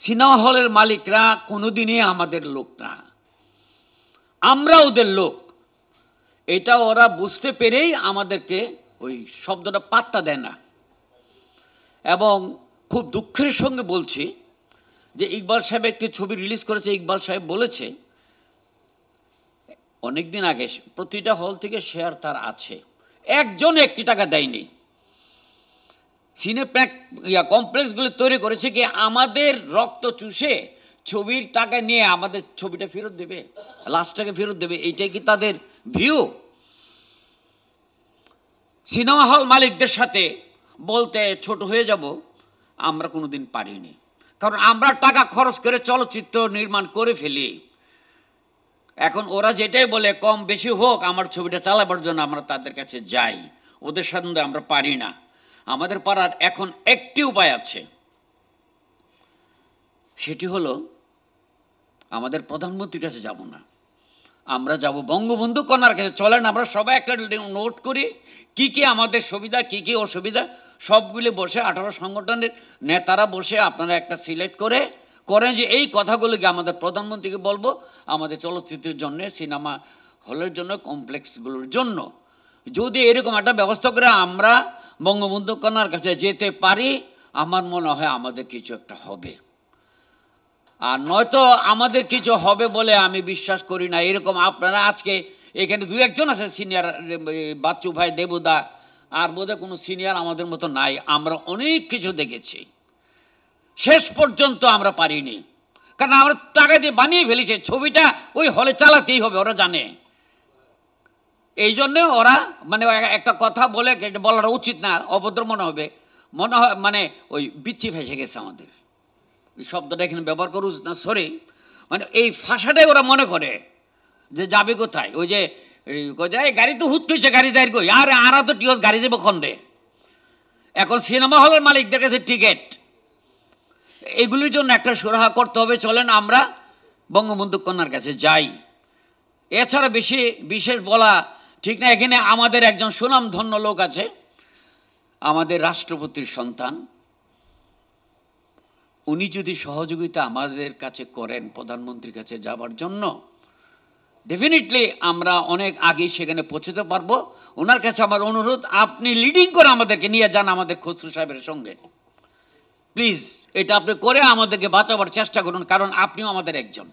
Cinema হলের মালিকরা কোনোদিনই আমাদের লোক না, আমরা ওদের লোক। এটা ওরা বুঝতে পেরেই আমাদেরকে ওই শব্দটা পাত্তা দেয় না। এবং খুব দুঃখের সঙ্গে বলছি যে ইকবাল সাহেব একটি ছবি রিলিজ করেছে, ইকবাল সাহেব বলেছে অনেক দিন আগে প্রতিটা হল থেকে শেয়ার তার আছে, একজন একটি টাকা দেয়নি। সিনেপ্যাক কমপ্লেক্সগুলো তৈরি করেছে কি আমাদের রক্ত চুষে ছবির টাকা নিয়ে আমাদের ছবিটা ফেরত দেবে, লাস্টটাকে ফেরত দেবে, এইটাই কি তাদের ভিউ? সিনেমা হল মালিকদের সাথে বলতে ছোট হয়ে যাব, আমরা কোনোদিন পারিনি, কারণ আমরা টাকা খরচ করে চলচ্চিত্র নির্মাণ করে ফেলি। এখন ওরা যেটাই বলে কম বেশি হোক আমার ছবিটা চালাবার জন্য আমরা তাদের কাছে যাই, ওদের সাথে আমরা পারি না। আমাদের পারার এখন একটি উপায় আছে, সেটি হলো আমাদের প্রধানমন্ত্রীর কাছে যাব না, আমরা যাব বঙ্গবন্ধু কন্যার কাছে। চলেন আমরা সবাই একটা নোট করি কি কি আমাদের সুবিধা কি কি অসুবিধা, সবগুলি বসে 18 সংগঠনের নেতারা বসে আপনারা একটা সিলেক্ট করেন যে এই কথাগুলোকে আমাদের প্রধানমন্ত্রীকে বলবো আমাদের চলচ্চিত্রের জন্য, সিনেমা হলের জন্য, কমপ্লেক্সগুলোর জন্য। যদি এরকম একটা ব্যবস্থা করে আমরা বঙ্গবন্ধু কন্যার কাছে যেতে পারি, আমার মনে হয় আমাদের কিছু একটা হবে। আর নয়তো আমাদের কিছু হবে বলে আমি বিশ্বাস করি না। এরকম আপনারা আজকে এখানে 2-1 আছে সিনিয়র, বাচ্চু ভাই, দেবুদা, আর বোধহয় কোনো সিনিয়র আমাদের মতো নাই। আমরা অনেক কিছু দেখেছি, শেষ পর্যন্ত আমরা পারিনি, কারণ আমরা টাকা দিয়ে বানিয়ে ফেলেছি ছবিটা, ওই হলে চালাতেই হবে, ওরা জানে। এই জন্যে ওরা মানে একটা কথা বলে বলাটা উচিত না, অভদ্র মনে হবে, মানে ওই বিচ্ছি ফেসে গেছে আমাদের, শব্দটা এখানে ব্যবহার করা উচিত না, সরি। মানে এই ভাষাটাই ওরা মনে করে যে যাবে কোথায়, ওই যে গাড়ি তো হুট করছে, গাড়ি যাই কই, আর আরা তো টিওস গাড়ি যাবো খন্ডে। এখন সিনেমা হলের মালিকদের কাছে টিকিট, এগুলির জন্য একটা সুরাহা করতে হবে। চলেন আমরা বঙ্গবন্ধু কন্যার কাছে যাই, এছাড়া বেশি বিশেষ বলা ঠিক না। এখানে আমাদের একজন সুনামধন্য লোক আছে, আমাদের রাষ্ট্রপতির সন্তান, উনি যদি সহযোগিতা আমাদের কাছে করেন প্রধানমন্ত্রীর কাছে যাবার জন্য, ডেফিনেটলি আমরা অনেক আগেই সেখানে পৌঁছতে পারবো। ওনার কাছে আমার অনুরোধ, আপনি লিডিং করে আমাদেরকে নিয়ে যান আমাদের খসরু সাহেবের সঙ্গে, প্লিজ। এটা আপনি করে আমাদেরকে বাঁচাবার চেষ্টা করুন, কারণ আপনিও আমাদের একজন।